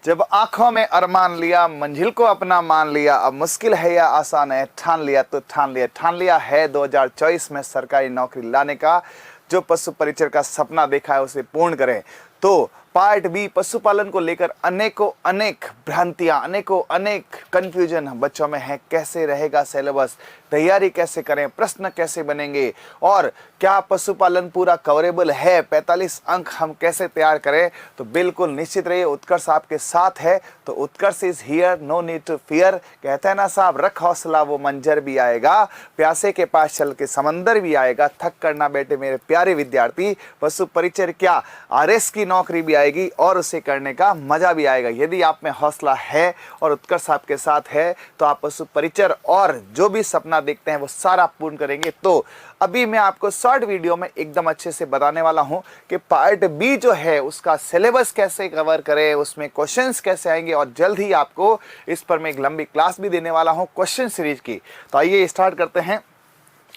जब आंखों में अरमान लिया, मंजिल को अपना मान लिया, अब मुश्किल है या आसान है, ठान लिया तो ठान लिया है 2024 में सरकारी नौकरी लाने का। जो पशु परिचर का सपना देखा है उसे पूर्ण करें। तो पार्ट बी, पशुपालन को लेकर अनेक भ्रांतियां, अनेक कंफ्यूजन बच्चों में है। कैसे रहेगा सिलेबस, तैयारी कैसे करें, प्रश्न कैसे बनेंगे, और क्या पशुपालन पूरा कवरेबल है, 45 अंक हम कैसे तैयार करें। तो बिल्कुल निश्चित रहिए, उत्कर्ष आपके साथ है। तो Utkarsh is here, no need to fear. कहते हैं ना साहब, रख हौसला वो मंजर भी आएगा, प्यासे के पास चल के समंदर भी आएगा। थक करना बेटे मेरे प्यारे विद्यार्थी, पशु परिचर क्या आरएस की नौकरी भी आएगी और उसे करने का मजा भी आएगा। यदि आप में हौसला है और उत्कर्ष आपके साथ है तो आप पशु परिचर और जो भी सपना देखते हैं वो सारा पूर्ण करेंगे। तो अभी मैं आपको शॉर्ट वीडियो में एकदम अच्छे से बताने वाला हूं कि पार्ट बी जो है उसका सिलेबस कैसे कवर करें, उसमें क्वेश्चंस कैसे आएंगे, और जल्द ही आपको इस पर मैं एक लंबी क्लास भी देने वाला हूं क्वेश्चन सीरीज की। तो आइए स्टार्ट करते हैं।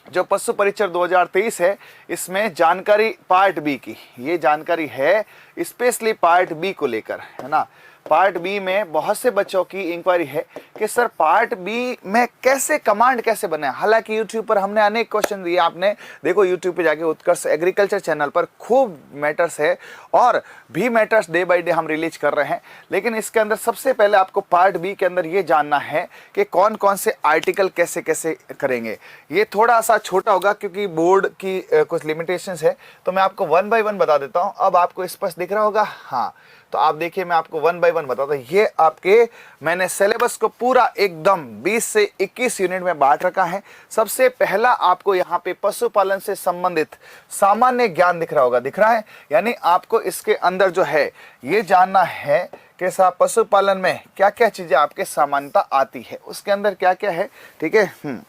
जो पशु परिचर 2023 है, इसमें जानकारी पार्ट बी की, ये जानकारी है स्पेशली पार्ट बी को लेकर, है ना। पार्ट बी में बहुत से बच्चों की इंक्वायरी है कि सर पार्ट बी में कैसे कमांड कैसे बने। हालांकि यूट्यूब पर हमने अनेक क्वेश्चन दिए, आपने देखो यूट्यूब पे जाके उत्कर्ष एग्रीकल्चर चैनल पर खूब मैटर्स है और भी मैटर्स डे बाय डे हम रिलीज कर रहे हैं। लेकिन इसके अंदर सबसे पहले आपको पार्ट बी के अंदर ये जानना है कि कौन कौन से आर्टिकल कैसे कैसे करेंगे। ये थोड़ा सा छोटा होगा क्योंकि बोर्ड की कुछ लिमिटेशंस है, तो मैं आपको 1 बाय 1 बता देता हूँ। अब आपको स्पष्ट दिख रहा होगा, हाँ। तो आप देखिए, मैं आपको 1 बाय 1 बताता हूँ। ये आपके मैंने सिलेबस को पूरा एकदम 20 से 21 यूनिट में बांट रखा है। सबसे पहला आपको यहाँ पे पशुपालन से संबंधित सामान्य ज्ञान दिख रहा होगा, दिख रहा है। यानी आपको इसके अंदर जो है ये जानना है कि साहब पशुपालन में क्या क्या चीजें आपके सामान्यता आती है, उसके अंदर क्या क्या है, ठीक है।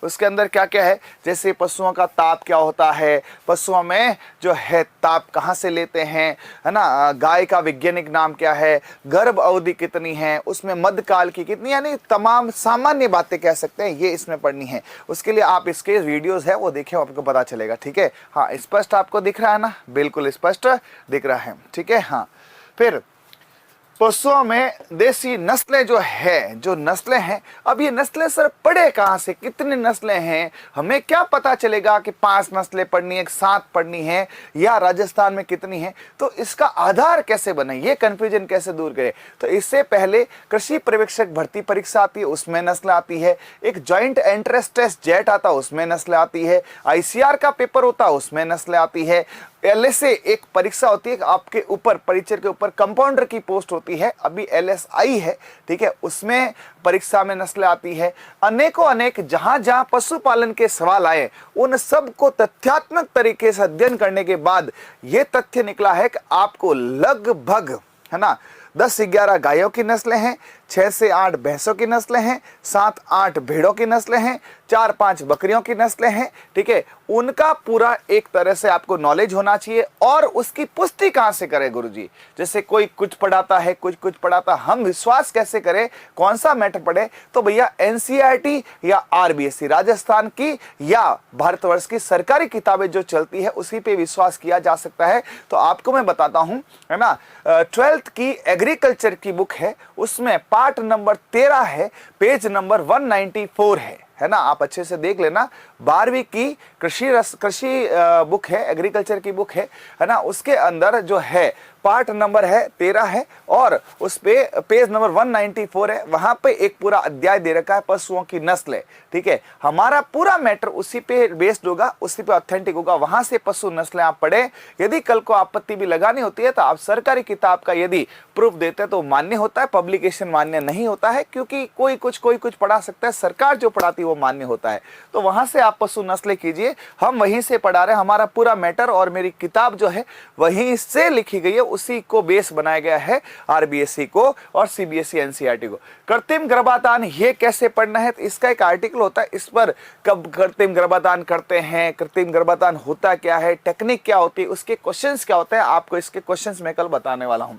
उसके अंदर क्या क्या है, जैसे पशुओं का ताप क्या होता है, पशुओं में जो है ताप कहाँ से लेते हैं, है ना। गाय का वैज्ञानिक नाम क्या है, गर्भ अवधि कितनी है, उसमें मध्यकाल की कितनी, यानी तमाम सामान्य बातें कह सकते हैं, ये इसमें पढ़नी है। उसके लिए आप इसके वीडियोस है वो देखें, आपको पता चलेगा, ठीक है। हाँ, स्पष्ट आपको दिख रहा है ना, बिल्कुल स्पष्ट दिख रहा है, ठीक है। हाँ, फिर पशुओं में देसी नस्लें जो है, जो नस्लें हैं, अब ये नस्लें सर पढ़े कहाँ से, कितनी नस्लें हैं, हमें क्या पता चलेगा कि 5 नस्लें पढ़नी है, 7 पढ़नी है, या राजस्थान में कितनी है। तो इसका आधार कैसे बने, ये कंफ्यूजन कैसे दूर करें। तो इससे पहले कृषि पर्यवेक्षक भर्ती परीक्षा आती है, उसमें नस्ल आती है। एक ज्वाइंट एंट्रेंस टेस्ट जेट आता है, उसमें नस्ल आती है। आईसीआर का पेपर होता है, उसमें नस्ल आती है। एलएसए एक परीक्षा होती है, आपके ऊपर परिचर के ऊपर कंपाउंडर की पोस्ट होती है, अभी एलएसआई है, ठीक है, उसमें परीक्षा में नस्ल आती है। अनेक जहां जहां पशुपालन के सवाल आए उन सब को तथ्यात्मक तरीके से अध्ययन करने के बाद यह तथ्य निकला है कि आपको लगभग, है ना, 10-11 गायों की नस्लें हैं, 6 से 8 भैंसों की नस्लें हैं, 7-8 भेड़ों की नस्लें हैं, 4-5 बकरियों की नस्लें हैं, ठीक है। उनका पूरा एक तरह से आपको नॉलेज होना चाहिए। और उसकी पुष्टि कहां से करें गुरुजी, जैसे कोई कुछ पढ़ाता है, कुछ पढ़ाता, हम विश्वास कैसे करें, कौन सा मैटर पढ़े। तो भैया एनसीईआरटी या आरबीएससी राजस्थान की या भारतवर्ष की सरकारी किताबें जो चलती है उसी पे विश्वास किया जा सकता है। तो आपको मैं बताता हूं, है ना, 12th की एग्रीकल्चर की बुक है, उसमें पार्ट नंबर 13 है, पेज नंबर 194 है ना, आप अच्छे से देख लेना। 12वीं की कृषि बुक है, एग्रीकल्चर की बुक है ना, उसके अंदर जो है पार्ट नंबर है 13 है और उस पे पेज नंबर 194 है। वहां पे एक पूरा अध्याय दे रखा है पशुओं की नस्लें, ठीक है। हमारा पूरा मैटर उसी पे बेस्ड होगा, उसी पे ऑथेंटिक होगा, वहां से पशु नस्लें आप पढ़े। यदि कल को आपत्ति भी लगानी होती है तो आप सरकारी किताब का यदि प्रूफ देते हैं तो मान्य होता है, पब्लिकेशन मान्य नहीं होता है, क्योंकि कोई कुछ पढ़ा सकता है, सरकार जो पढ़ाती है वो मान्य होता है। तो वहां से आप पशु नस्लें कीजिए, हम वहीं से पढ़ा रहे हैं। हमारा पूरा मैटर और मेरी किताब जो है वहीं से लिखी गई है, उसी को बेस बनाया गया है आरबीएससी को और सीबीएसई एनसीईआरटी को। कृत्रिम गर्भाधान ये कैसे पढ़ना है, तो इसका एक आर्टिकल होता है, इस पर कब कृत्रिम गर्भाधान करते हैं, कृत्रिम गर्भाधान होता क्या है, टेक्निक क्या होती है, उसके क्वेश्चंस क्या होते हैं, आपको इसके क्वेश्चंस मैं कल बताने वाला हूं।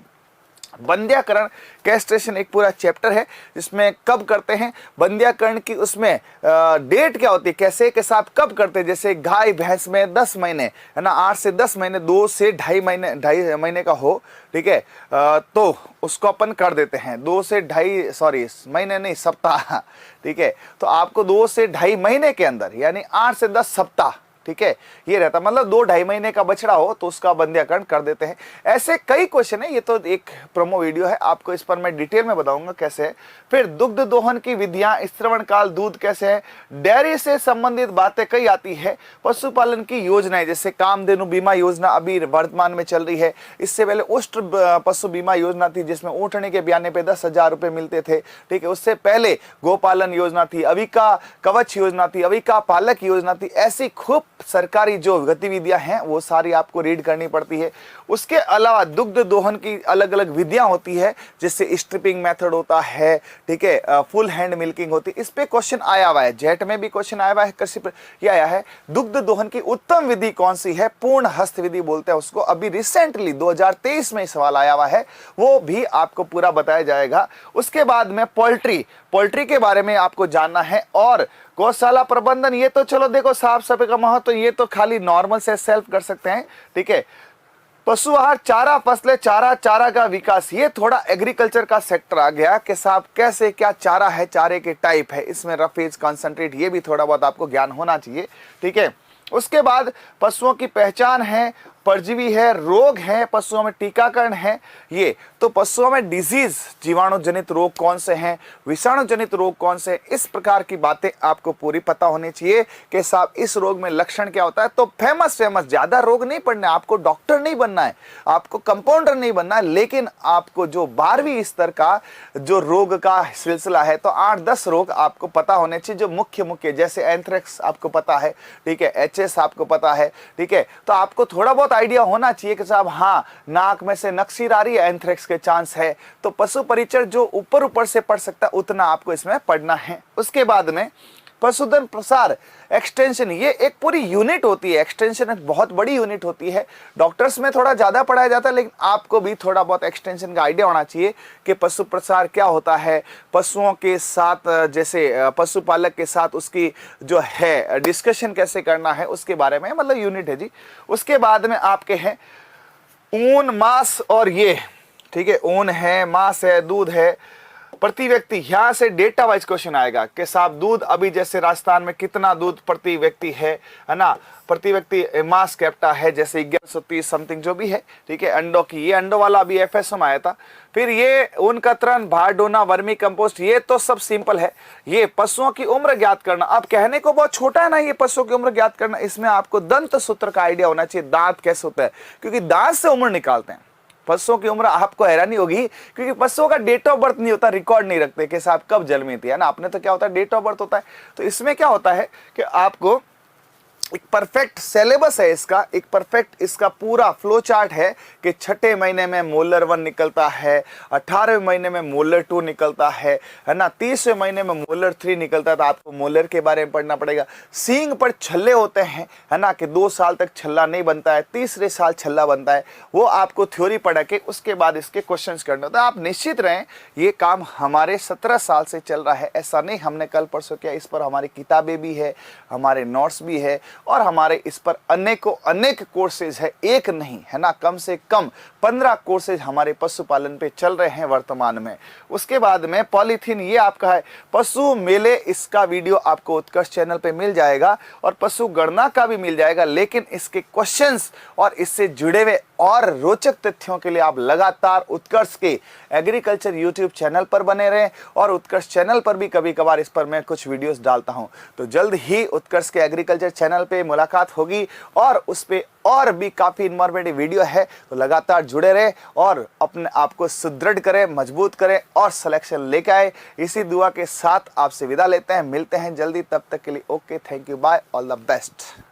बंध्याकरण कैस्ट्रेशन एक पूरा चैप्टर है जिसमें कब करते हैं बंध्याकरण की, उसमें डेट क्या होती है, कैसे के साथ कब करते हैं। जैसे गाय भैंस में 10 महीने है ना, 8 से 10 महीने, 2 से ढाई महीने का हो, ठीक है, तो उसको अपन कर देते हैं 2 से ढाई, सॉरी महीने नहीं, सप्ताह, ठीक है। तो आपको 2 से ढाई महीने के अंदर यानी 8 से 10 सप्ताह, ठीक है, ये रहता, मतलब 2-2.5 महीने का बछड़ा हो तो उसका बंध्याकरण कर देते हैं। ऐसे कई क्वेश्चन है, ये तो एक प्रोमो वीडियो है, आपको इस पर मैं डिटेल में बताऊंगा कैसे है। फिर दुग्ध दोहन की विधियां, स्त्रवण काल, दूध कैसे है, डेयरी से संबंधित बातें कई आती है, पशुपालन की योजनाएं जैसे कामधेनु बीमा योजना अभी वर्तमान में चल रही है, इससे पहले उष्ट पशु बीमा योजना थी जिसमें ऊँटने के बयाने पे 10,000 रुपए मिलते थे, ठीक है, उससे पहले गोपालन योजना थी, अभी का कवच योजना थी, अभी का पालक योजना थी। ऐसी खूब सरकारी जो गतिविधियां हैं वो सारी आपको रीड करनी पड़ती है। उसके अलावा दुग्ध दोहन की अलग अलग विधियां होती है, जैसे स्ट्रिपिंग मेथड होता है, ठीक है, फुल हैंड मिल्किंग होती है। इस पे क्वेश्चन आया हुआ है, जेट में भी क्वेश्चन आया हुआ है, कृषि पर ये आया है, दुग्ध दोहन की उत्तम विधि कौन सी है, पूर्ण हस्त विधि बोलते हैं उसको। अभी रिसेंटली 2023 में सवाल आया हुआ है, वो भी आपको पूरा बताया जाएगा। उसके बाद में पोल्ट्री के बारे में आपको जानना है, और गौशाला प्रबंधन, ये तो चलो देखो साफ सफाई का महत्व, तो ये तो खाली नॉर्मल से सेल्फ कर सकते हैं, ठीक है। पशु आहार, चारा फसलें, चारा का विकास, ये थोड़ा एग्रीकल्चर का सेक्टर आ गया कि साहब कैसे क्या चारा है, चारे के टाइप है, इसमें रफेज, कॉन्सेंट्रेट, ये भी थोड़ा बहुत आपको ज्ञान होना चाहिए, ठीक है। उसके बाद पशुओं की पहचान है, परजीवी है, रोग है, पशुओं में टीकाकरण है, ये तो पशुओं में डिजीज, जीवाणु जनित रोग कौन से हैं, विषाणु जनित रोग कौन से, इस प्रकार की बातें आपको पूरी पता होनी चाहिए कि साहब इस रोग में लक्षण क्या होता है। तो फेमस ज्यादा रोग नहीं पढ़ना है, आपको डॉक्टर नहीं बनना है, आपको कंपाउंडर नहीं बनना है, लेकिन आपको जो 12वीं स्तर का जो रोग का सिलसिला है, तो 8-10 रोग आपको पता होने चाहिए जो मुख्य, जैसे एंथ्रेक्स आपको पता है, ठीक है, एचएस आपको पता है, ठीक है। तो आपको थोड़ा बहुत आइडिया होना चाहिए कि साहब हाँ, नाक में से नक्सीर आ रही है, एंथ्रेक्स के चांस है, तो पशु परिचर जो ऊपर से पढ़ सकता है उतना आपको इसमें पढ़ना है। उसके बाद में पशुधन प्रसार एक्सटेंशन, ये एक पूरी यूनिट होती है, एक्सटेंशन एक बहुत बड़ी यूनिट होती है। डॉक्टर्स में थोड़ा ज्यादा पढ़ाया जाता है, लेकिन आपको भी थोड़ा बहुत एक्सटेंशन का आइडिया होना चाहिए कि पशु प्रसार क्या होता है, पशुओं के साथ, जैसे पशुपालक के साथ उसकी जो है डिस्कशन कैसे करना है, उसके बारे में मतलब यूनिट है जी। उसके बाद में आपके हैं ऊन, मांस और ये, ठीक है, ऊन है, मांस है, दूध है, प्रति व्यक्ति, यहां से डेटा वाइज क्वेश्चन आएगा कि साहब दूध अभी जैसे राजस्थान में कितना दूध प्रति व्यक्ति है ना, प्रति व्यक्ति मास कैप्टा है जैसे 1130 समथिंग जो भी है, ठीक है। अंडों की, ये अंडों वाला अभी एफएसओ में आया था। फिर ये ऊन कतरन, भार डोना, वर्मी कंपोस्ट, ये तो सब सिंपल है। ये पशुओं की उम्र ज्ञात करना, अब कहने को बहुत छोटा है ना ये पशुओं की उम्र ज्ञात करना, इसमें आपको दंत सूत्र का आइडिया होना चाहिए, दांत कैसे होता है, क्योंकि दांत से उम्र निकालते हैं। पशुओं की उम्र आपको हैरानी होगी, क्योंकि पशुओं का डेट ऑफ बर्थ नहीं होता, रिकॉर्ड नहीं रखते कि साहब कब जन्मी थी, है ना, आपने तो क्या होता है डेट ऑफ बर्थ होता है। तो इसमें क्या होता है कि आपको एक परफेक्ट सिलेबस है इसका, एक परफेक्ट इसका पूरा फ्लो चार्ट है कि 6ठे महीने में मोलर 1 निकलता है, 18वें महीने में मोलर 2 निकलता है ना, 30वें महीने में मोलर 3 निकलता है। तो आपको मोलर के बारे में पढ़ना पड़ेगा। सींग पर छल्ले होते हैं, है ना, कि 2 साल तक छल्ला नहीं बनता है, तीसरे साल छल्ला बनता है, वो आपको थ्योरी पढ़ा के उसके बाद इसके क्वेश्चंस करने होते हैं। आप निश्चित रहें, ये काम हमारे 17 साल से चल रहा है, ऐसा नहीं हमने कल परसों किया, इस पर हमारी किताबें भी है, हमारे नोट्स भी है, और हमारे इस पर अनेक कोर्सेज है, एक नहीं, है ना, कम से कम 15 कोर्सेज हमारे पशुपालन पे चल रहे हैं वर्तमान में। उसके बाद में पॉलीथीन, ये आपका है पशु मेले, इसका वीडियो आपको उत्कर्ष चैनल पे मिल जाएगा, और पशु गणना का भी मिल जाएगा। लेकिन इसके क्वेश्चंस और इससे जुड़े हुए और रोचक तथ्यों के लिए आप लगातार उत्कर्ष के एग्रीकल्चर यूट्यूब चैनल पर बने रहें, और उत्कर्ष चैनल पर भी कभी कभार इस पर मैं कुछ वीडियोस डालता हूं। तो जल्द ही उत्कर्ष के एग्रीकल्चर चैनल पे मुलाकात होगी, और उस पे और भी काफी इन्फॉर्मेटिव वीडियो है। तो लगातार जुड़े रहे और अपने आप को सुदृढ़ करें, मजबूत करें, और सिलेक्शन लेके आए। इसी दुआ के साथ आपसे विदा लेते हैं, मिलते हैं जल्दी, तब तक के लिए okay, thank you, bye, all the best.